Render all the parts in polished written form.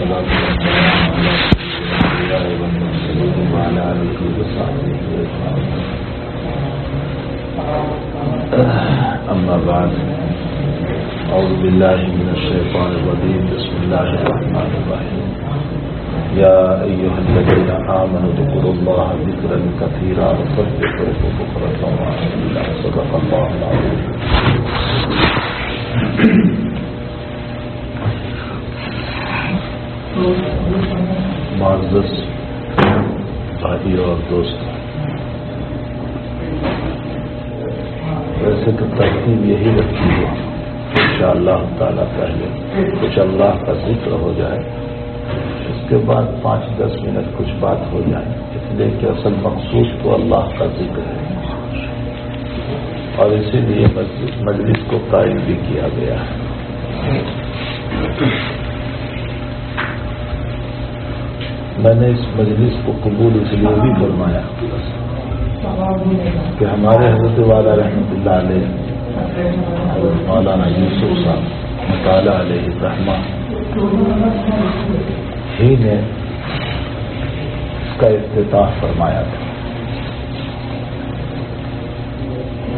والصلاة والسلام على الأنبياء والمرسلين وعلى آله وصحبه أجمعين. أما بعد، أعوذ بالله من الشيطان الرجيم. بسم الله الرحمن الرحيم. يا أيها الذين آمنوا اذكروا الله ذكرا كثيرا وسبحوه بكرة وأصيلا. صدق الله العظيم. معزز بھائی اور دوست، ویسے تو ترتیب یہی رکھی ہے انشاءاللہ تعالیٰ پہلے کچھ اللہ کا ذکر ہو جائے، اس کے بعد 5-10 منٹ کچھ بات ہو جائے، اس لیے کہ اصل مقصود تو اللہ کا ذکر ہے اور اسی لیے مجلس کو قائم بھی کیا گیا ہے. میں نے اس مجلس کو قبول اس لیے بھی فرمایا کہ ہمارے حضرت والا رحمۃ اللہ علیہ حضرت مولانا یوسف صاحب مطالعہ علیہ الرحمہ ہی نے اس کا افتتاح فرمایا تھا.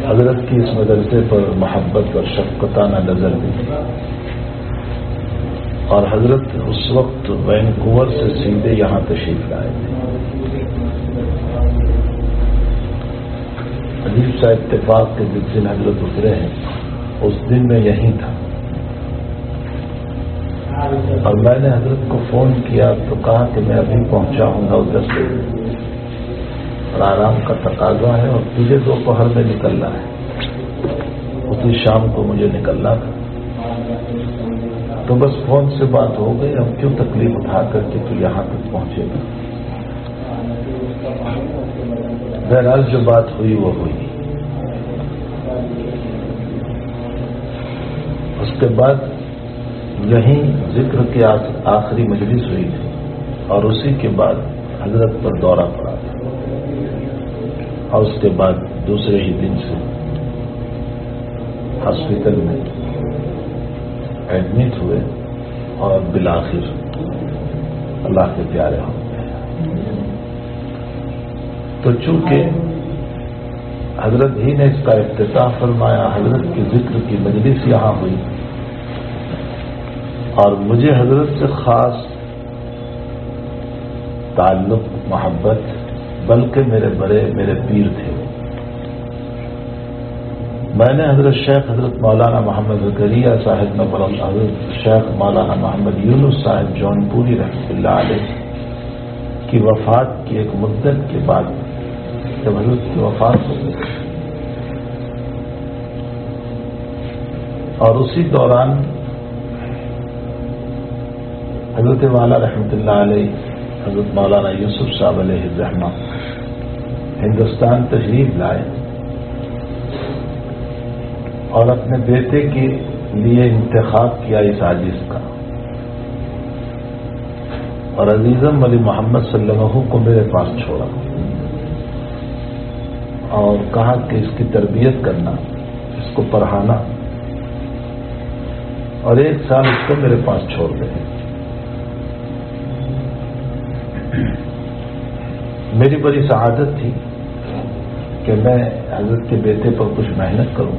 حضرت کی اس مدرسے پر محبت اور شفقتانہ نظر دی اور حضرت اس وقت وینکوور سے سیدھے یہاں تشریف لائے تھے. عجیب سا اتفاق کے جس دن حضرت اترے ہیں اس دن میں یہیں تھا اور میں نے حضرت کو فون کیا تو کہا کہ میں ابھی پہنچا ہوں گا ادھر سے اور آرام کا تقاضا ہے اور تجھے دوپہر میں نکلنا ہے، اسی شام کو مجھے نکلنا تھا. تو بس فون سے بات ہو گئی، اب کیوں تکلیف اٹھا کر کے تو یہاں تک پہنچے گا. بہرحال جو بات ہوئی وہ ہوئی. اس کے بعد یہیں ذکر کی آخری مجلس ہوئی تھی اور اسی کے بعد حضرت پر دورہ پڑا تھا اور اس کے بعد دوسرے ہی دن سے ہاسپٹل میں ایڈمٹ ہوئے اور بالآخر اللہ کے پیارے ہو گئے. تو چونکہ حضرت ہی نے اس کا افتتاح فرمایا، حضرت کی ذکر کی مجلس یہاں ہوئی اور مجھے حضرت سے خاص تعلق محبت بلکہ میرے پیر تھے. میں نے حضرت شیخ حضرت مولانا محمد زکریا صاحب نور حضرت شیخ مولانا محمد یونس صاحب جون پوری رحمۃ اللہ علیہ کی وفات کی ایک مدت کے بعد جب حضرت کی وفات ہو گئی اور اسی دوران حضرت والا رحمۃ اللہ علیہ حضرت مولانا یوسف صاحب علیہ الرحمہ ہندوستان تشریف لائے اور اپنے بیٹے کے لیے انتخاب کیا اس عاجز کا اور عزیزم علی محمد صلی اللہ علیہ وسلم کو میرے پاس چھوڑا اور کہا کہ اس کی تربیت کرنا، اس کو پڑھانا اور 1 سال اس کو میرے پاس چھوڑ دیں. میری بڑی سعادت تھی کہ میں حضرت کے بیٹے پر کچھ محنت کروں،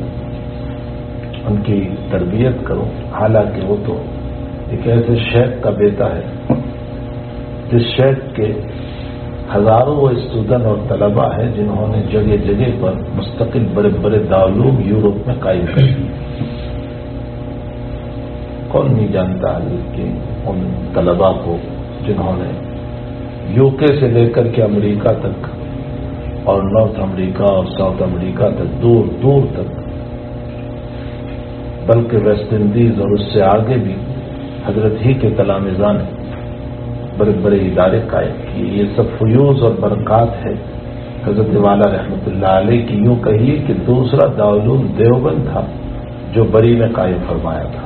ان کی تربیت کروں. حالانکہ وہ تو ایک ایسے شیخ کا بیٹا ہے جس شیخ کے ہزاروں وہ اسٹوڈنٹ اور طلباء ہیں جنہوں نے جگہ جگہ پر مستقل بڑے بڑے دارالعلوم یورپ میں قائم کر دیے. کون نہیں جانتا حضرت کے ان طلباء کو جنہوں نے یو کے سے لے کر کے امریکہ تک اور نارتھ امریکہ اور ساؤتھ امریکہ تک دور دور تک بلکہ ویسٹ انڈیز اور اس سے آگے بھی حضرت ہی کے تلامذان نے بڑے بڑے ادارے قائم کیے. یہ سب فیوز اور برکات ہے حضرت والا رحمۃ اللہ علیہ کی. یوں کہیے کہ دوسرا دارالعلوم دیوبند تھا جو بری میں قائم فرمایا تھا.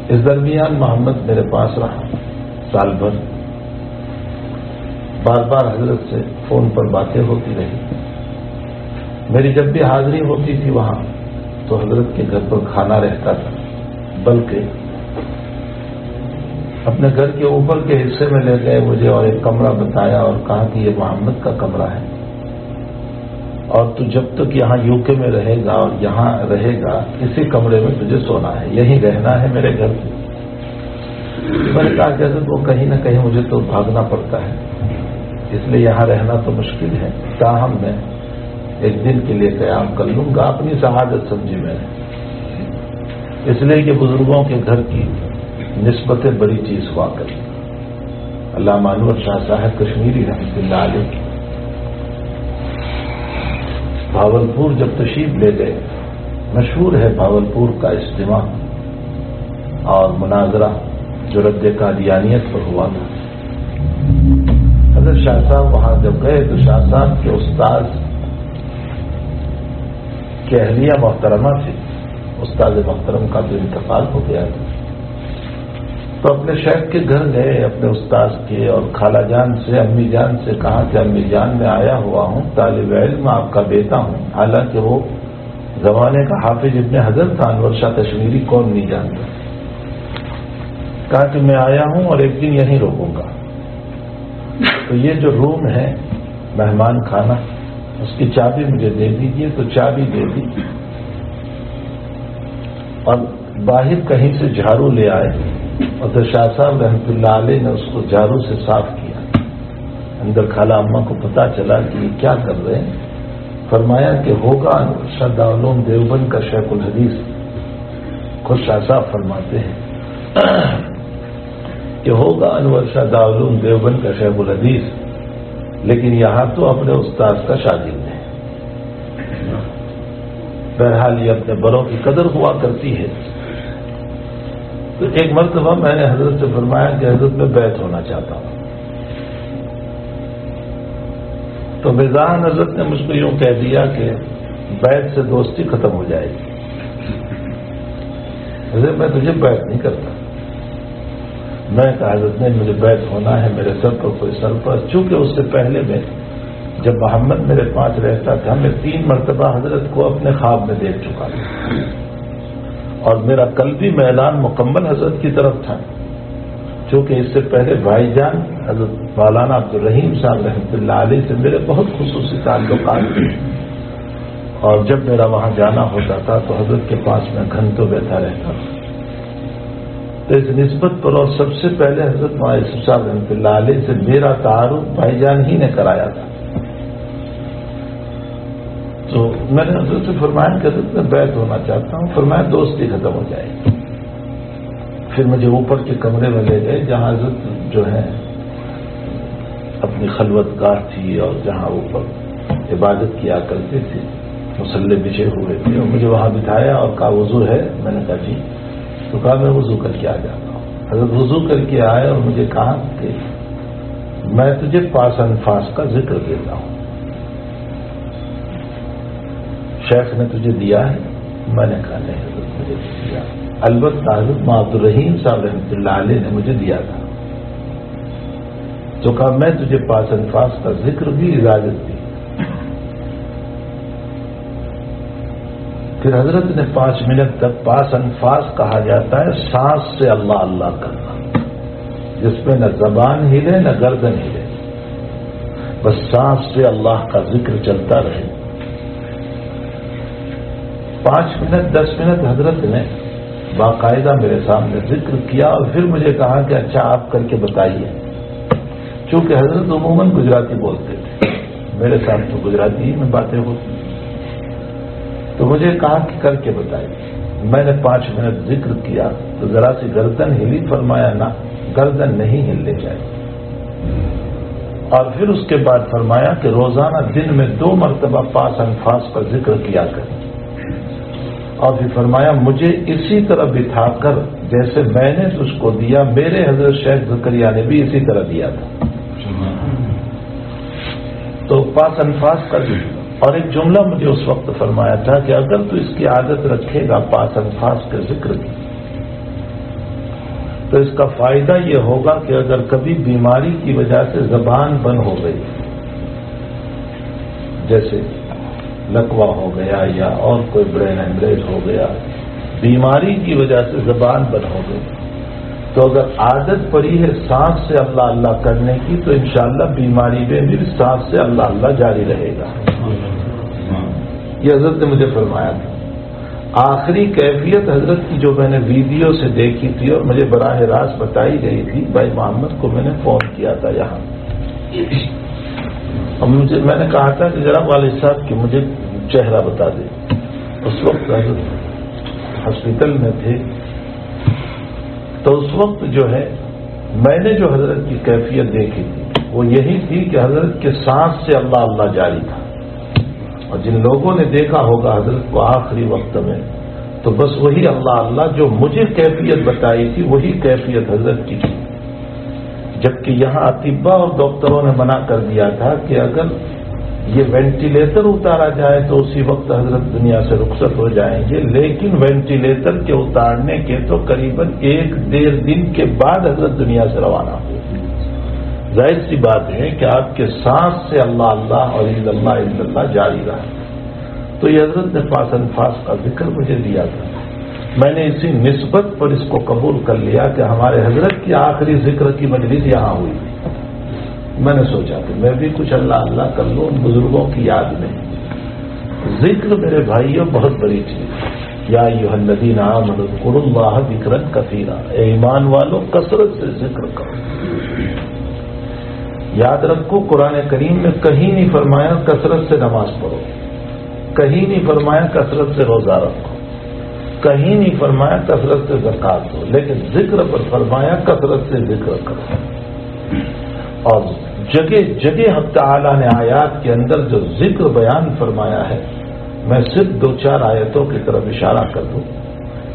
اس درمیان محمد میرے پاس رہا سال بھر، بار بار حضرت سے فون پر باتیں ہوتی رہی. میری جب بھی حاضری ہوتی تھی وہاں تو حضرت کے گھر پر کھانا رہتا تھا، بلکہ اپنے گھر کے اوپر کے حصے میں لے گئے مجھے اور ایک کمرہ بتایا اور کہا کہ یہ محمد کا کمرہ ہے اور تو جب تک یہاں یو کے میں رہے گا اور یہاں رہے گا اسی کمرے میں تجھے سونا ہے، یہیں رہنا ہے میرے گھر سے۔ میں نے کہا کہ حضرت وہ کہیں نہ کہیں مجھے تو بھاگنا پڑتا ہے، اس لیے یہاں رہنا تو مشکل ہے، تاہم میں ایک دن کے لیے قیام کر لوں گا۔ اپنی سعادت سمجھی میں نے، اس لیے کہ بزرگوں کے گھر کی نسبت بڑی چیز ہوا کرتی۔ علامہ انور شاہ صاحب کشمیری رحمۃ اللہ علیہ بھاولپور جب تشریف لے گئے، مشہور ہے بھاولپور کا اجتماع اور مناظرہ جو رد قادیانیت پر ہوا تھا۔ حضرت شاہ صاحب وہاں جب گئے تو شاہ صاحب کے استاذ کی اہلیہ محترمہ تھی، استاد محترم کا تو انتقال ہو گیا تھا، تو اپنے شیخ کے گھر گئے اپنے استاذ کے، اور خالہ جان سے امی جان سے کہا کہ امی جان میں آیا ہوا ہوں، طالب علم آپ کا بیٹا ہوں، حالانکہ وہ زمانے کا حافظ ابن حجر تھا، انور شاہ کشمیری کون نہیں جانتا۔ کہا کہ میں آیا ہوں اور ایک دن یہیں رکوں گا، تو یہ جو روم ہے مہمان خانہ اس کی چابی مجھے دے دیجیے، تو چابی دے دی اور باہر کہیں سے جھاڑو لے آئے اور تو شاہ صاحب رحمۃ اللہ علیہ نے اس کو جھاڑو سے صاف کیا۔ اندر خالہ اماں کو پتا چلا کہ یہ کیا کر رہے ہیں، فرمایا کہ ہوگا انور شاہ دارالعلوم دیوبند کا شیخ الحدیث۔ خود شاہ صاحب فرماتے ہیں کہ ہوگا انور شاہ دارالعلوم دیوبند کا شیخ الحدیث، لیکن یہاں تو اپنے استاذ کا شاگرد ہے۔ بہرحال یہ اپنے بڑوں کی قدر ہوا کرتی ہے۔ تو ایک مرتبہ میں نے حضرت سے فرمایا کہ حضرت میں بیعت ہونا چاہتا ہوں، تو مزاحن حضرت نے مجھ کو یوں کہہ دیا کہ بیعت سے دوستی ختم ہو جائے گی۔ حضرت میں تجھے بیعت نہیں کرتا۔ میں کہا حضرت نے مجھے بیعت ہونا ہے، میرے سر پر کوئی سرپرست، چونکہ اس سے پہلے میں جب محمد میرے پاس رہتا تھا میں 3 مرتبہ حضرت کو اپنے خواب میں دیکھ چکا تھا، اور میرا قلبی میلان مکمل حضرت کی طرف تھا، چونکہ اس سے پہلے بھائی جان حضرت مولانا عبدالرحیم صاحب رحمۃ اللہ علیہ سے میرے بہت خصوصی تعلقات تھے، اور جب میرا وہاں جانا ہوتا تھا تو حضرت کے پاس میں گھنٹوں بیٹھا رہتا تھا۔ تو اس نسبت پر اور سب سے پہلے حضرت مولانا یوسف صاحب رحمۃ اللہ علیہ سے میرا تعارف بھائی جان ہی نے کرایا تھا۔ تو میں نے حضرت سے فرمایا کہ حضرت میں بیعت ہونا چاہتا ہوں، فرمایا دوستی ختم ہو جائے گی۔ پھر مجھے اوپر کے کمرے میں لے گئے جہاں حضرت جو ہے اپنی خلوت گاہ تھی اور جہاں اوپر عبادت کیا کرتے تھے، مصلے بچھے ہوئے تھے، اور مجھے وہاں بٹھایا اور کہا وضو ہے؟ میں نے کہا جی۔ تو کہا میں وضو کر کے آ جاتا ہوں۔ حضرت وضو کر کے آئے اور مجھے کہا کہ میں تجھے پاس انفاس کا ذکر دیتا ہوں، شیخ نے تجھے دیا ہے؟ میں نے کہا نہیں حضرت مجھے دیا، البتہ حضرت مولانا عبدالرحیم صاحب رحمۃ اللہ علیہ نے مجھے دیا تھا۔ تو کہا میں تجھے پاس انفاس کا ذکر بھی اجازت دی۔ پھر حضرت نے 5 منٹ تک، پاس انفاس کہا جاتا ہے سانس سے اللہ اللہ کرنا، جس میں نہ زبان ہلے نہ گردن ہلے، بس سانس سے اللہ کا ذکر چلتا رہے۔ 5 منٹ 10 منٹ حضرت نے باقاعدہ میرے سامنے ذکر کیا، اور پھر مجھے کہا کہ اچھا آپ کر کے بتائیے، چونکہ حضرت عموماً گجراتی بولتے تھے، میرے ساتھ تو گجراتی ہی میں باتیں ہوتی، تو مجھے کہا کہ کر کے بتائیے۔ میں نے 5 منٹ ذکر کیا تو ذرا سی گردن ہلی، فرمایا نہ گردن نہیں ہلنے چاہیے، اور پھر اس کے بعد فرمایا کہ روزانہ دن میں 2 مرتبہ پاس انفاس پر ذکر کیا کریں، اور پھر فرمایا مجھے اسی طرح بٹھا کر جیسے میں نے اس کو دیا، میرے حضرت شیخ زکریا نے بھی اسی طرح دیا تھا۔ تو پاس انفاس کا ذکر، اور ایک جملہ مجھے اس وقت فرمایا تھا کہ اگر تو اس کی عادت رکھے گا پاس انفاس کے ذکر کی، تو اس کا فائدہ یہ ہوگا کہ اگر کبھی بیماری کی وجہ سے زبان بند ہو گئی، جیسے لکوا ہو گیا یا اور کوئی برین ہیمریج ہو گیا، بیماری کی وجہ سے زبان بند ہو گئی، تو اگر عادت پڑی ہے سانس سے اللہ اللہ کرنے کی تو انشاءاللہ بیماری میں بھی سانس سے اللہ اللہ جاری رہے گا۔ یہ حضرت نے مجھے فرمایا تھا۔ آخری کیفیت حضرت کی جو میں نے ویڈیو سے دیکھی تھی اور مجھے براہ راست بتائی گئی تھی، بھائی محمد کو میں نے فون کیا تھا یہاں، اور میں نے کہا تھا کہ ذرا والد صاحب کہ مجھے چہرہ بتا دیں۔ اس وقت حضرت ہاسپٹل میں تھے، تو اس وقت جو ہے میں نے جو حضرت کی کیفیت دیکھی تھی وہ یہی تھی کہ حضرت کے سانس سے اللہ اللہ جاری تھا، اور جن لوگوں نے دیکھا ہوگا حضرت کو آخری وقت میں تو بس وہی اللہ اللہ جو مجھے کیفیت بتائی تھی وہی کیفیت حضرت کی تھی، جبکہ یہاں اطباء اور ڈاکٹروں نے منع کر دیا تھا کہ اگر یہ وینٹیلیٹر اتارا جائے تو اسی وقت حضرت دنیا سے رخصت ہو جائیں گے، لیکن وینٹیلیٹر کے اتارنے کے تو قریباً 1-1.5 دن کے بعد حضرت دنیا سے روانہ ہوئے۔ ظاہر سی بات ہے کہ آپ کے سانس سے اللہ اللہ اور الا اللہ جاری رہا، تو یہ حضرت نے پاس انفاس کا ذکر مجھے دیا تھا، میں نے اسی نسبت پر اس کو قبول کر لیا کہ ہمارے حضرت کی آخری ذکر کی مجلس یہاں ہوئی تھی۔ میں نے سوچا کہ میں بھی کچھ اللہ اللہ کر لوں ان بزرگوں کی یاد میں۔ ذکر میرے بھائیوں بہت بڑی چیز، یا ایھا الذین آمنوا اذکروا اللہ ذکرا کثیرا، اے ایمان والو کثرت سے ذکر کرو۔ یاد رکھو قرآن کریم میں کہیں نہیں فرمایا کثرت سے نماز پڑھو، کہیں نہیں فرمایا کثرت سے روزہ رکھو، کہیں نہیں فرمایا کثرت سے زکات دو، لیکن ذکر پر فرمایا کثرت سے ذکر کرو۔ اور جگہ جگہ حق تعالی نے آیات کے اندر جو ذکر بیان فرمایا ہے، میں صرف 2-4 آیتوں کی طرف اشارہ کر دوں۔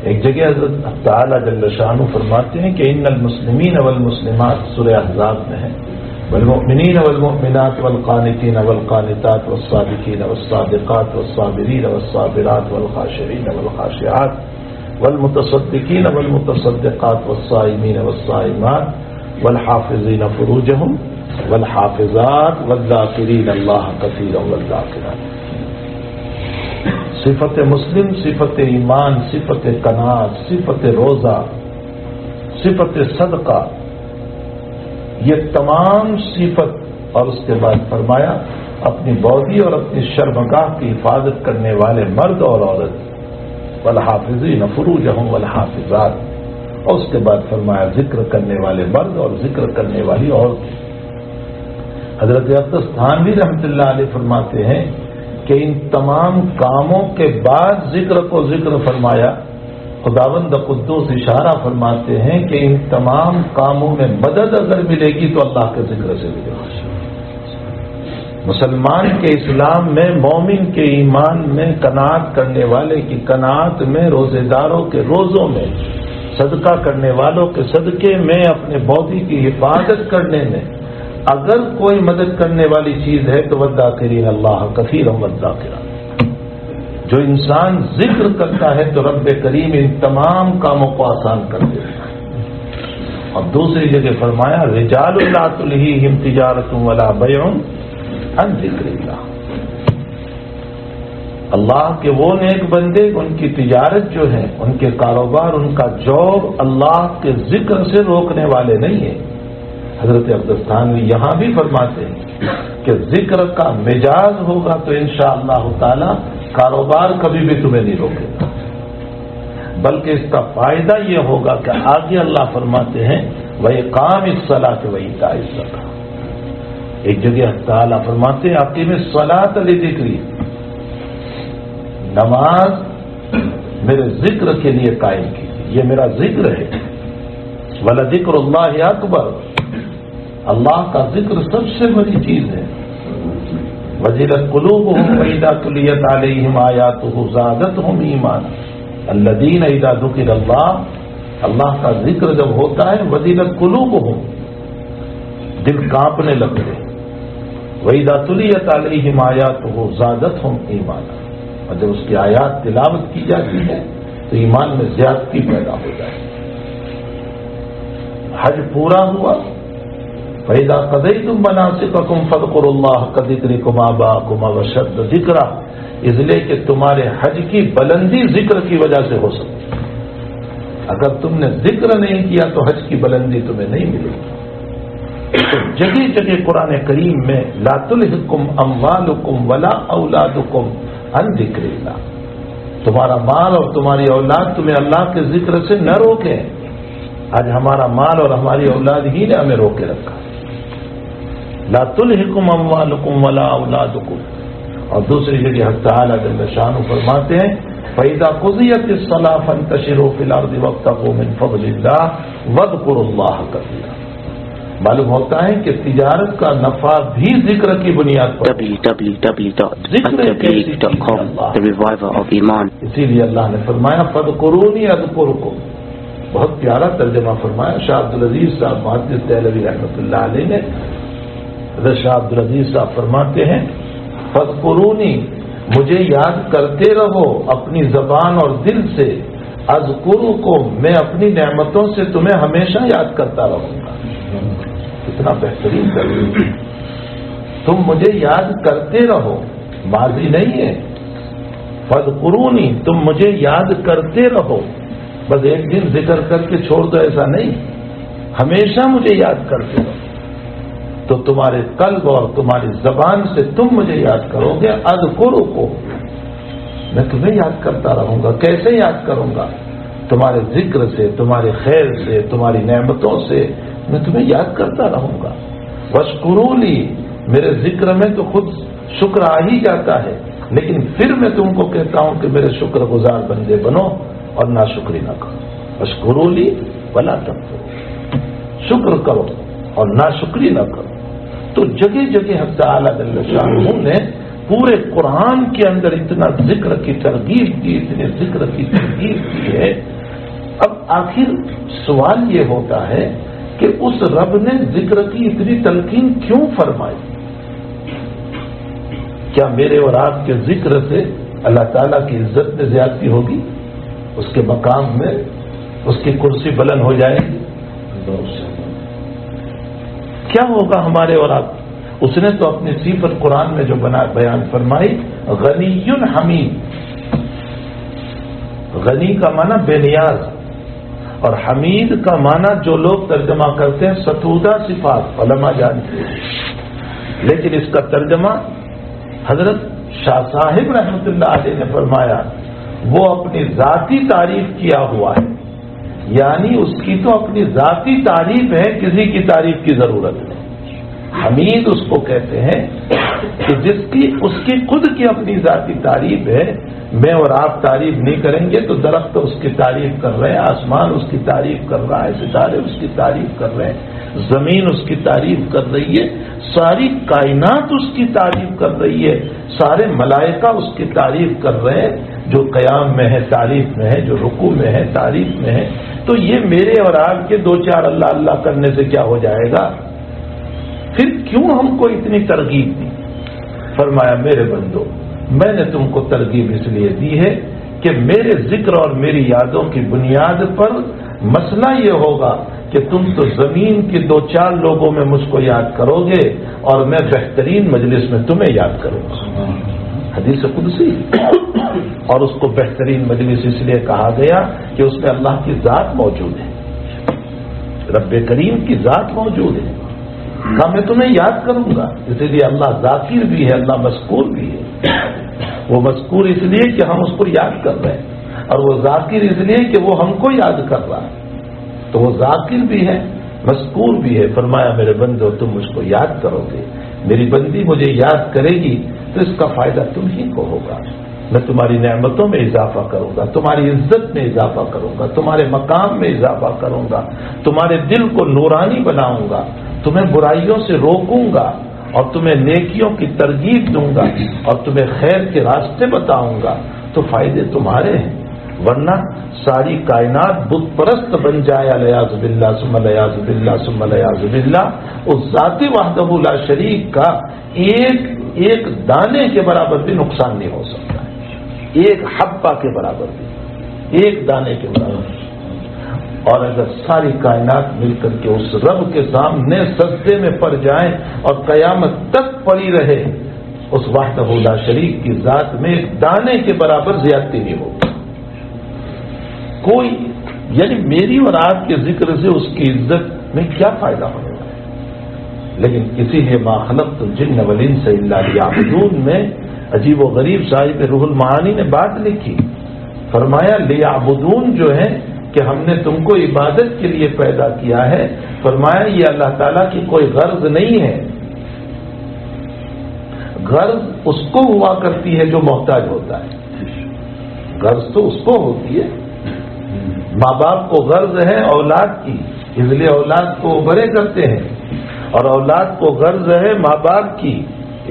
ایک جگہ حضرت حق تعالی جل شانہ فرماتے ہیں کہ ان المسلمین والمسلمات سورہ احزاب میں ہے، والمؤمنین والمؤمنات والقانتین والقانتات والصادقین والصادقات والصابرین والصابرات والخاشعین والخاشعات والمتصدقین والمتصدقات والصائمین والصائمات والحافظین فروجہم والحافظات والذاکرین اللہ کثیرا والذاکرات۔ صفت مسلم، صفت ایمان، صفت قناعت، صفت روزہ، صفت صدقہ، یہ تمام صفت، اور اس کے بعد فرمایا اپنی باڈی اور اپنی شرمگاہ کی حفاظت کرنے والے مرد اور عورت، والحافظین فروجہم والحافظات، اور اس کے بعد فرمایا ذکر کرنے والے مرد اور ذکر کرنے والی عورت۔ حضرت اقدس تھانوی رحمۃ اللہ علیہ فرماتے ہیں کہ ان تمام کاموں کے بعد ذکر کو ذکر فرمایا۔ خداوند قدوس اشارہ فرماتے ہیں کہ ان تمام کاموں میں مدد اگر ملے گی تو اللہ کے ذکر سے ملے گی۔ مسلمان کے اسلام میں، مومن کے ایمان میں، قناعت کرنے والے کی قناعت میں، روزے داروں کے روزوں میں، صدقہ کرنے والوں کے صدقے میں، اپنے باڈی کی حفاظت کرنے میں اگر کوئی مدد کرنے والی چیز ہے تو والذاکرین اللہ کثیرا والذاکرات۔ جو انسان ذکر کرتا ہے تو رب کریم ان تمام کاموں کو آسان کر دیتا ہے۔ اور دوسری جگہ فرمایا رجال لا تلہیہم تجارۃ ولا بیع عن ذکر اللہ۔ اللہ کے وہ نیک بندے، ان کی تجارت جو ہے، ان کے کاروبار، ان کا جوب اللہ کے ذکر سے روکنے والے نہیں ہیں۔ حضرت اقدس تھانوی یہاں بھی فرماتے ہیں کہ ذکر کا مزاج ہوگا تو انشاءاللہ تعالی کاروبار کبھی بھی تمہیں نہیں روکے گا، بلکہ اس کا فائدہ یہ ہوگا کہ آگے اللہ فرماتے ہیں وَإِقَامِ الصَّلَاةِ وَإِيتَاءِ الزَّكَاةِ۔ ایک جگہ تعالیٰ فرماتے ہیں اقیم الصلاۃ لذکری، نماز میرے ذکر کے لیے قائم کیجیے، یہ میرا ذکر ہے۔ وَلَذِكْرُ اللَّهِ أَكْبَرُ، اللہ کا ذکر سب سے بڑی چیز ہے۔ وَجِلَتْ قُلُوبُهُمْ وَإِذَا تُلِيَتْ عَلَيْهِمْ آيَاتُهُ زَادَتْهُمْ إِيمَانًا الَّذِينَ إِذَا ذُكِرَ اللَّهُ، اللہ کا ذکر جب ہوتا ہے وَجِلَتْ قُلُوبُهُمْ، دل کانپنے لگتے ہیں۔ وَإِذَا تُلِيَتْ عَلَيْهِمْ آيَاتُهُ زَادَتْهُمْ إِيمَانًا، اور جب اس کی آیات تلاوت کی جاتی ہے تو ایمان میں زیادتی پیدا ہو جاتی ہے۔ حج پورا ہوا فَإِذَا قَضَيْتُم مَّنَاسِكَكُمْ فَاذْكُرُوا اللَّهَ كَذِكْرِكُمْ آبَاءَكُمْ أَوْ أَشَدَّ ذِكْرًا، اس لیے کہ تمہارے حج کی بلندی ذکر کی وجہ سے ہو سکتی ہے۔ اگر تم نے ذکر نہیں کیا تو حج کی بلندی تمہیں نہیں ملے گی۔ تو جگہ جگہ قرآن کریم میں لا تلہکم اموالکم ولا اولادکم عن ذکر اللہ، تمہارا مال اور تمہاری اولاد تمہیں اللہ کے ذکر سے نہ روکے۔ آج ہمارا مال اور ہماری اولاد ہی نے ہمیں روکے رکھا۔ لا تلہکم اموالکم ولا اولادکم، اور دوسری جگہ حق تعالیٰ جل شانہ فرماتے ہیں فَإِذَا قُضِيَتِ الصَّلَاةُ فَانتَشِرُوا فِي الْأَرْضِ وَابْتَغُوا مِنْ فَضْلِ اللَّهِ وَاذْكُرُوا اللَّهَ كَثِيرًا۔ معلوم ہوتا ہے کہ تجارت کا نفع بھی ذکر کی بنیاد پر www.attableek.com The Reviver of Iman۔ اسی لیے اللہ نے فرمایا فَاذْكُرُونِي أَذْكُرْكُمْ، بہت پیارا ترجمہ فرمایا شاہ عبدالعزیز صاحب محدث دہلوی رحمۃ اللہ علیہ نے۔ حضرت شاہ عبدالعزیز صاحب فرماتے ہیں فَاذْكُرُونِي، مجھے یاد کرتے رہو اپنی زبان اور دل سے، اذکرکم، میں اپنی نعمتوں سے تمہیں ہمیشہ یاد کرتا رہوں گا۔ کتنا بہترین ترجمہ، تم مجھے یاد کرتے رہو، ماضی نہیں ہے، فاذکرونی، تم مجھے یاد کرتے رہو، بس ایک دن ذکر کر کے چھوڑ دو ایسا نہیں، ہمیشہ مجھے یاد کرتے رہو۔ تو تمہارے قلب اور تمہاری زبان سے تم مجھے یاد کرو گے، اذکرکم، میں تمہیں یاد کرتا رہوں گا۔ کیسے یاد کروں گا؟ تمہارے ذکر سے، تمہارے خیر سے، تمہاری نعمتوں سے میں تمہیں یاد کرتا رہوں گا۔ واشکروا لی، میرے ذکر میں تو خود شکر آ ہی جاتا ہے، لیکن پھر میں تم کو کہتا ہوں کہ میرے شکر گزار بندے بنو اور ناشکری نہ کرو۔ واشکروا لی ولا تکفروا، شکر کرو اور ناشکری نہ کرو۔ تو جگہ جگہ حق تعالیٰ جل شانہ نے پورے قرآن کے اندر اتنا ذکر کی ترغیب دی، اتنے ذکر کی ترغیب دی ہے۔ اب آخر سوال یہ ہوتا ہے کہ اس رب نے ذکر کی اتنی تلقین کیوں فرمائی؟ کیا میرے اور آپ کے ذکر سے اللہ تعالیٰ کی عزت میں زیادتی ہوگی؟ اس کے مقام میں اس کی کرسی بلند ہو جائے گی؟ کیا ہوگا ہمارے اور آپ؟ اس نے تو اپنی صفت قرآن میں جو بیان فرمائی، غنی حمید، غنی کا معنی بے نیاز، اور حمید کا معنی جو لوگ ترجمہ کرتے ہیں ستودہ صفات، علماء جانتے ہیں، لیکن اس کا ترجمہ حضرت شاہ صاحب رحمۃ اللہ علیہ نے فرمایا وہ اپنی ذاتی تعریف کیا ہوا ہے، یعنی اس کی تو اپنی ذاتی تعریف ہے، کسی کی تعریف کی ضرورت نہیں۔ حمید اس کو کہتے ہیں کہ جس کی اس کی خود کی اپنی ذاتی تعریف ہے، میں اور آپ تعریف نہیں کریں گے تو درخت اس کی تعریف کر رہے ہیں، آسمان اس کی تعریف کر رہا ہے، ستارے اس کی تعریف کر رہے ہیں، زمین اس کی تعریف کر رہی ہے، ساری کائنات اس کی تعریف کر رہی ہے، سارے ملائکہ اس کی تعریف کر رہے ہیں، جو قیام میں ہے تعریف میں ہے، جو رکوع میں ہے تعریف میں ہے۔ تو یہ میرے اور آپ کے دو چار اللہ اللہ کرنے سے کیا ہو جائے گا؟ پھر کیوں ہم کو اتنی ترغیب دی؟ فرمایا میرے بندو، میں نے تم کو ترغیب اس لیے دی ہے کہ میرے ذکر اور میری یادوں کی بنیاد پر مسئلہ یہ ہوگا کہ تم تو زمین کے دو چار لوگوں میں مجھ کو یاد کرو گے اور میں بہترین مجلس میں تمہیں یاد کروں گا۔ حدیث قدسی، اور اس کو بہترین مجلس اس لیے کہا گیا کہ اس میں اللہ کی ذات موجود ہے، رب کریم کی ذات موجود ہے۔ کہا میں تمہیں یاد کروں گا، اسی لیے اللہ ذاکر بھی ہے، اللہ مذکور بھی ہے۔ وہ مذکور اس لیے کہ ہم اس کو یاد کر رہے ہیں، اور وہ ذاکر اس لیے کہ وہ ہم کو یاد کر رہا ہے، تو وہ ذاکر بھی ہے مذکور بھی ہے۔ فرمایا میرے بندو تم مجھ کو یاد کرو گے، میری بندی مجھے یاد کرے گی تو اس کا فائدہ تم ہی کو ہوگا۔ میں تمہاری نعمتوں میں اضافہ کروں گا، تمہاری عزت میں اضافہ کروں گا، تمہارے مقام میں اضافہ کروں گا، تمہارے دل کو نورانی بناؤں گا، تمہیں برائیوں سے روکوں گا اور تمہیں نیکیوں کی ترغیب دوں گا اور تمہیں خیر کے راستے بتاؤں گا، تو فائدے تمہارے ہیں۔ ورنہ ساری کائنات بت پرست بن جائے، الیاذ باللہ ثم الیاذ باللہ ثم الیاذ باللہ، اس ذات وحدہ لا شریک کا ایک دانے کے برابر بھی نقصان نہیں ہو سکتا ہے، ایک حبہ کے برابر بھی، ایک دانے کے برابر۔ اور اگر ساری کائنات مل کر کے اس رب کے سامنے سجدے میں پڑ جائیں اور قیامت تک پڑی رہے، اس وحدہ لا شریک کی ذات میں ایک دانے کے برابر زیادتی نہیں ہوگی کوئی، یعنی میری اور آپ کے ذکر سے اس کی عزت میں کیا فائدہ ہونے والا ہے؟ لیکن اسی لیے ما خلقت الجن والانس الا لیعبدون میں عجیب و غریب صاحب روح المعانی نے بات لکھی، فرمایا لیعبدون جو ہے کہ ہم نے تم کو عبادت کے لیے پیدا کیا ہے، فرمایا یہ اللہ تعالیٰ کی کوئی غرض نہیں ہے، غرض اس کو ہوا کرتی ہے جو محتاج ہوتا ہے، غرض تو اس کو ہوتی ہے۔ ماں باپ کو غرض ہے اولاد کی، اس لیے اولاد کو بڑے کرتے ہیں، اور اولاد کو غرض ہے ماں باپ کی،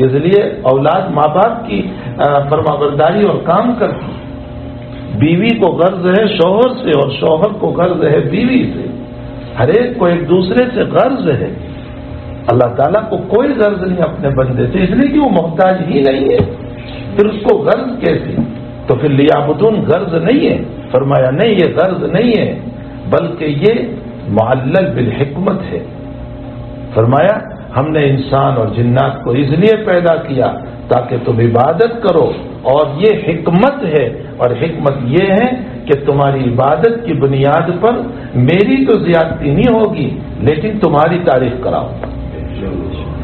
اس لیے اولاد ماں باپ کی فرمانبرداری اور کام کرتی۔ بیوی کو غرض ہے شوہر سے اور شوہر کو غرض ہے بیوی سے، ہر ایک کو ایک دوسرے سے غرض ہے۔ اللہ تعالیٰ کو کوئی غرض نہیں اپنے بندے سے، اس لیے کہ وہ محتاج ہی نہیں ہے، پھر اس کو غرض کیسی؟ تو پھر لیعبدون غرض نہیں ہے، فرمایا نہیں یہ غرض نہیں ہے بلکہ یہ معلل بالحکمت ہے۔ فرمایا ہم نے انسان اور جنات کو اس لیے پیدا کیا تاکہ تم عبادت کرو، اور یہ حکمت ہے، اور حکمت یہ ہے کہ تمہاری عبادت کی بنیاد پر میری تو زیادتی نہیں ہوگی لیکن تمہاری تعریف کراؤں گا۔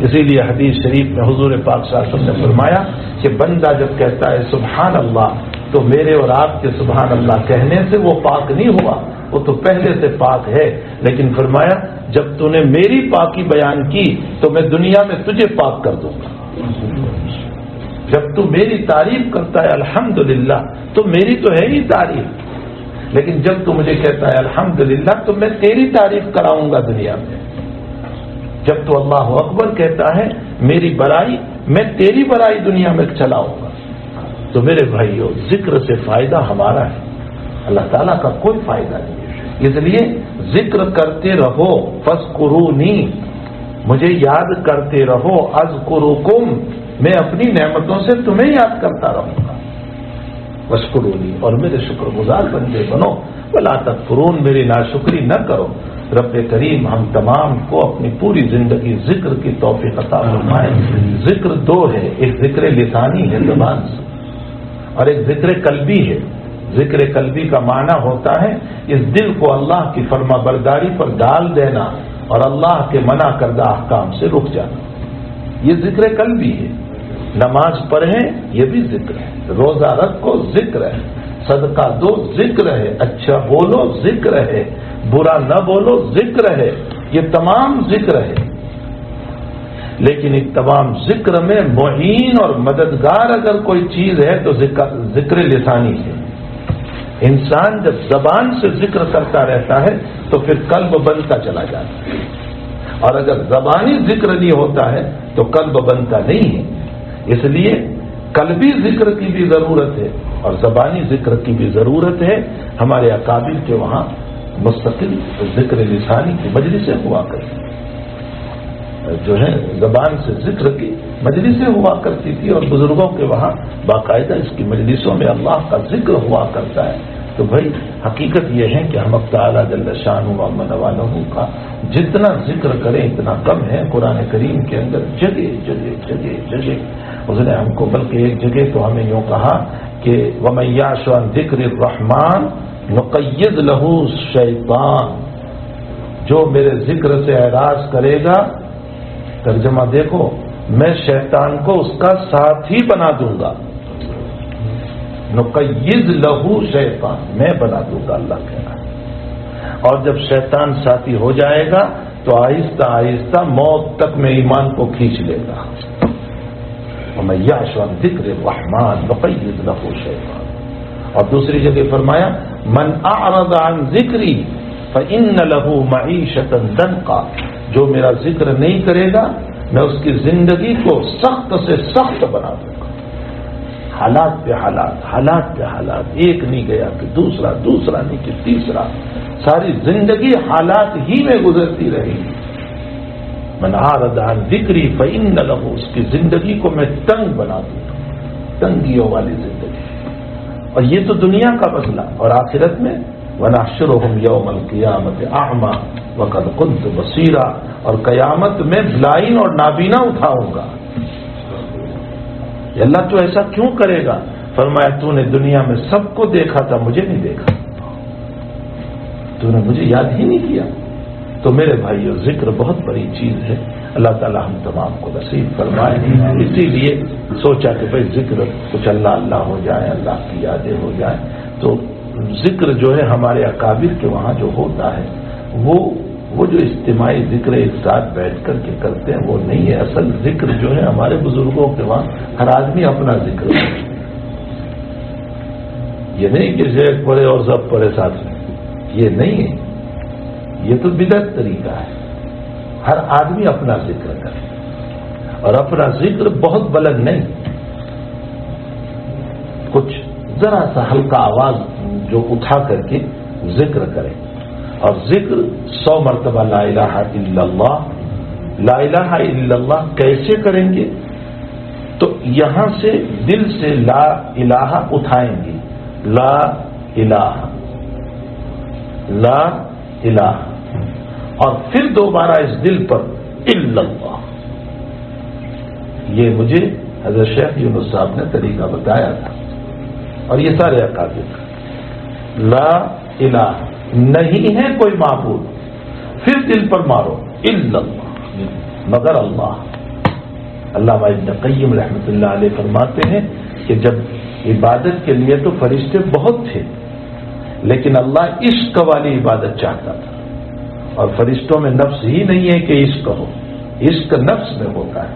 اسی لیے حدیث شریف میں حضور پاک صلی اللہ علیہ وسلم نے فرمایا کہ بندہ جب کہتا ہے سبحان اللہ تو میرے اور آپ کے سبحان اللہ کہنے سے وہ پاک نہیں ہوا، وہ تو پہلے سے پاک ہے، لیکن فرمایا جب تو نے میری پاکی بیان کی تو میں دنیا میں تجھے پاک کر دوں گا۔ جب تو میری تعریف کرتا ہے الحمدللہ تو میری تو ہے ہی تعریف، لیکن جب تو مجھے کہتا ہے الحمدللہ تو میں تیری تعریف کراؤں گا دنیا میں۔ جب تو اللہ اکبر کہتا ہے میری بڑائی، میں تیری بڑائی دنیا میں چلاؤں گا۔ تو میرے بھائیو ذکر سے فائدہ ہمارا ہے، اللہ تعالیٰ کا کوئی فائدہ نہیں ہے، اس لیے ذکر کرتے رہو، فاذکرونی، مجھے یاد کرتے رہو، اذکرکم، میں اپنی نعمتوں سے تمہیں یاد کرتا رہوں گا، واشکرونی، اور میرے شکر گزار بندے بنو، ولا تکفرون، میری ناشکری نہ کرو۔ رب کریم ہم تمام کو اپنی پوری زندگی ذکر کی توفیق عطا فرمائے۔ ذکر دو ہے، ایک ذکر لسانی ہے زبان سے، اور ایک ذکر قلبی ہے۔ ذکر قلبی کا معنی ہوتا ہے اس دل کو اللہ کی فرما برداری پر ڈال دینا اور اللہ کے منع کردہ احکام سے رک جانا، یہ ذکر قلبی ہے۔ نماز پڑھیں یہ بھی ذکر ہے، روزہ رکھو ذکر ہے، صدقہ دو ذکر ہے، اچھا بولو ذکر ہے، برا نہ بولو ذکر ہے، یہ تمام ذکر ہے۔ لیکن اس تمام ذکر میں معین اور مددگار اگر کوئی چیز ہے تو ذکر لسانی ہے۔ انسان جب زبان سے ذکر کرتا رہتا ہے تو پھر قلب بنتا چلا جاتا ہے، اور اگر زبانی ذکر نہیں ہوتا ہے تو قلب بنتا نہیں ہے۔ اس لیے قلبی ذکر کی بھی ضرورت ہے اور زبانی ذکر کی بھی ضرورت ہے۔ ہمارے اکابر کے وہاں مستقل ذکر لسانی کی مجلسیں ہوا کرتی، جو ہے زبان سے ذکر کی مجلسیں ہوا کرتی تھی، اور بزرگوں کے وہاں باقاعدہ اس کی مجلسوں میں اللہ کا ذکر ہوا کرتا ہے۔ تو بھائی حقیقت یہ ہے کہ ہم تعالیٰ جل شانہ و منوالہ کا جتنا ذکر کریں اتنا کم ہے۔ قرآن کریم کے اندر جگہ جگہ جگہ جگہ اس نے ہم کو، بلکہ ایک جگہ تو ہمیں یوں کہا کہ وَمَن يَعْشُ عَن ذِكْرِ الرَّحْمَٰنِ نُقَيِّضْ لَهُ الشَّيْطَانَ، جو میرے ذکر سے اعراض کرے گا، ترجمہ دیکھو، میں شیطان کو اس کا ساتھی بنا دوں گا۔ نقیض لہو شیطان، میں بنا دوں گا، اللہ کہہ رہا ہے۔ اور جب شیطان ساتھی ہو جائے گا تو آہستہ آہستہ موت تک میں ایمان کو کھینچ لے گا۔ وَمَن يَعْشُ عَن ذِكْرِ الرَّحْمَٰنِ نُقَيِّضْ لَهُ شَيْطَانًا، اور دوسری جگہ فرمایا مَنْ أَعْرَضَ عَن ذِكْرِي فَإِنَّ لَهُ مَعِيشَةً ضَنْكًا، جو میرا ذکر نہیں کرے گا میں اس کی زندگی کو سخت سے سخت بنا دوں گا۔ حالات پہ حالات، حالات پہ حالات، ایک نہیں گیا کہ دوسرا، دوسرا نہیں کہ تیسرا، ساری زندگی حالات ہی میں گزرتی رہے گی۔ من اعرض عن ذکری فإن له، اس کی زندگی کو میں تنگ بنا دوں گا، تنگیوں والی زندگی۔ اور یہ تو دنیا کا مسئلہ، اور آخرت میں وَنَحْشُرُهُمْ يَوْمَ الْقِيَامَةِ أَعْمَى وَقَدْ كُنْتُ بَصِيرًا، اور قیامت میں بلائن اور نابینا اٹھاؤں گا۔ اللہ تو ایسا کیوں کرے گا؟ فرمایا تو نے دنیا میں سب کو دیکھا تھا، مجھے نہیں دیکھا، تو نے مجھے یاد ہی نہیں کیا۔ تو میرے بھائیو، ذکر بہت بڑی چیز ہے، اللہ تعالی ہم تمام کو نصیب فرمائے۔ اسی لیے سوچا کہ بھائی ذکر کچھ اللہ اللہ ہو جائے، اللہ کی یادیں ہو جائیں۔ تو ذکر جو ہے ہمارے اکابر کے وہاں جو ہوتا ہے وہ جو اجتماعی ذکر ایک ساتھ بیٹھ کر کے کرتے ہیں وہ نہیں ہے۔ اصل ذکر جو ہے ہمارے بزرگوں کے وہاں ہر آدمی اپنا ذکر ہے، یہ نہیں کہ ایک پڑھے اور سب پڑھے ساتھ میں، یہ نہیں ہے، یہ تو بدعت طریقہ ہے۔ ہر آدمی اپنا ذکر کرے، اور اپنا ذکر بہت بلند نہیں، کچھ ذرا سا ہلکا آواز جو اٹھا کر کے ذکر کرے۔ اور ذکر 100 مرتبہ لا الہ الا اللہ، لا الہ الا اللہ کیسے کریں گے؟ تو یہاں سے دل سے لا الہ اٹھائیں گے، لا الہ لا الہ، اور پھر دوبارہ اس دل پر الا اللہ۔ یہ مجھے حضرت شیخ یونس صاحب نے طریقہ بتایا تھا، اور یہ سارے اکابر کا۔ لا الہ نہیں ہے کوئی معبود، پھر دل پر مارو الا اللہ، مگر اللہ۔ علامہ ابن قیم رحمۃ اللہ علیہ فرماتے ہیں کہ جب عبادت کے لیے تو فرشتے بہت تھے، لیکن اللہ عشق والی عبادت چاہتا تھا، اور فرشتوں میں نفس ہی نہیں ہے کہ عشق ہو، عشق نفس میں ہوتا ہے،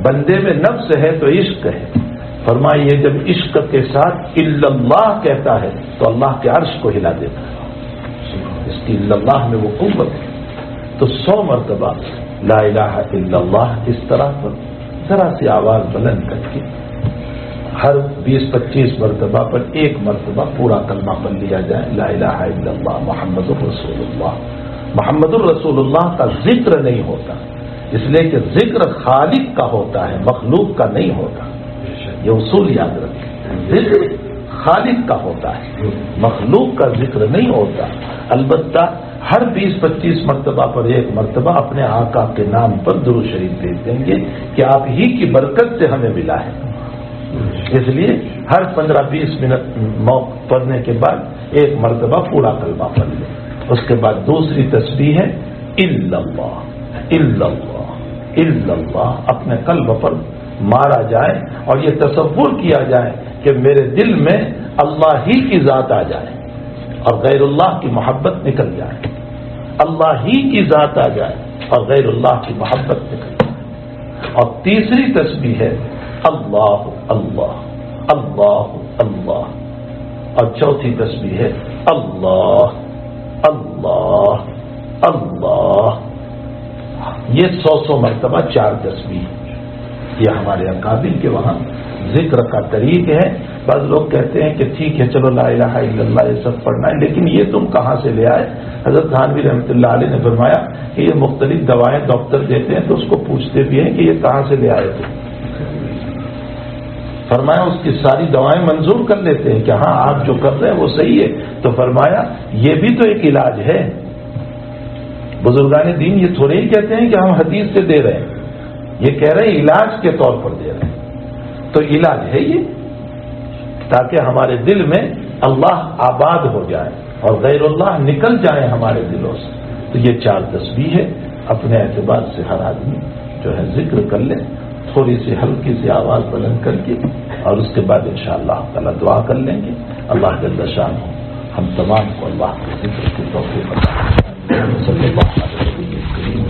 بندے میں نفس ہے تو عشق ہے۔ فرمائیے جب عشق کے ساتھ الا اللہ کہتا ہے تو اللہ کے عرش کو ہلا دیتا ہے، اس کی الا اللہ میں وہ قوت ہے۔ تو 100 مرتبہ لا الہ الا اللہ اس طرح پر ذرا سی آواز بلند کر کے، ہر 20-25 مرتبہ پر ایک مرتبہ پورا کلمہ پڑھ لیا جائے، لا الہ الا اللہ محمد الرسول اللہ۔ محمد الرسول اللہ کا ذکر نہیں ہوتا، اس لیے کہ ذکر خالق کا ہوتا ہے، مخلوق کا نہیں ہوتا، یہ اصول یاد رکھیں۔ ذکر خالق کا ہوتا ہے، مخلوق کا ذکر نہیں ہوتا۔ البتہ ہر 20-25 مرتبہ پر ایک مرتبہ اپنے آقا کے نام پر درود شریف بھیج دیں گے کہ آپ ہی کی برکت سے ہمیں ملا ہے۔ اس لیے ہر 15-20 منٹ پڑھنے کے بعد ایک مرتبہ پورا کلمہ پڑھ لیں۔ اس کے بعد دوسری تسبیح ہے الا اللہ، الا اللہ، الا اللہ، اپنے قلب پر مارا جائے اور یہ تصور کیا جائے کہ میرے دل میں اللہ ہی کی ذات آ جائے اور غیر اللہ کی محبت نکل جائے، اللہ ہی کی ذات آ جائے اور غیر اللہ کی محبت نکل جائے۔ اور تیسری تسبیح ہے اللہ اللہ اللہ اللہ، اور چوتھی تسبیح ہے اللہ اللہ اللہ۔ یہ 100 مرتبہ 4 تسبیح، یہ ہمارے اکابر کے وہاں ذکر کا طریق ہے۔ بعض لوگ کہتے ہیں کہ ٹھیک ہے چلو لا الہ الا اللہ یہ سب پڑھنا ہے، لیکن یہ تم کہاں سے لے آئے؟ حضرت تھانوی رحمۃ اللہ علیہ نے فرمایا کہ یہ مختلف دوائیں ڈاکٹر دیتے ہیں تو اس کو پوچھتے بھی ہیں کہ یہ کہاں سے لے آئے تھے۔ فرمایا اس کی ساری دوائیں منظور کر لیتے ہیں کہ ہاں آپ جو کر رہے ہیں وہ صحیح ہے، تو فرمایا یہ بھی تو ایک علاج ہے۔ بزرگان دین یہ تھوڑے ہی کہتے ہیں کہ ہم حدیث سے دے رہے ہیں، یہ کہہ رہے ہیں علاج کے طور پر دے رہے ہیں، تو علاج ہے یہ، تاکہ ہمارے دل میں اللہ آباد ہو جائے اور غیر اللہ نکل جائے ہمارے دلوں سے۔ تو یہ 4 تسبیح ہے، اپنے اعتبار سے ہر آدمی جو ہے ذکر کر لے، تھوڑی سی ہلکی سی آواز بلند کر کے، اور اس کے بعد انشاءاللہ تعالی دعا کر لیں گے۔ اللہ جل شانہ ہم تمام کو اللہ کے ذکر کی توفیق عطا فرمائے۔ صلی اللہ علیہ وسلم۔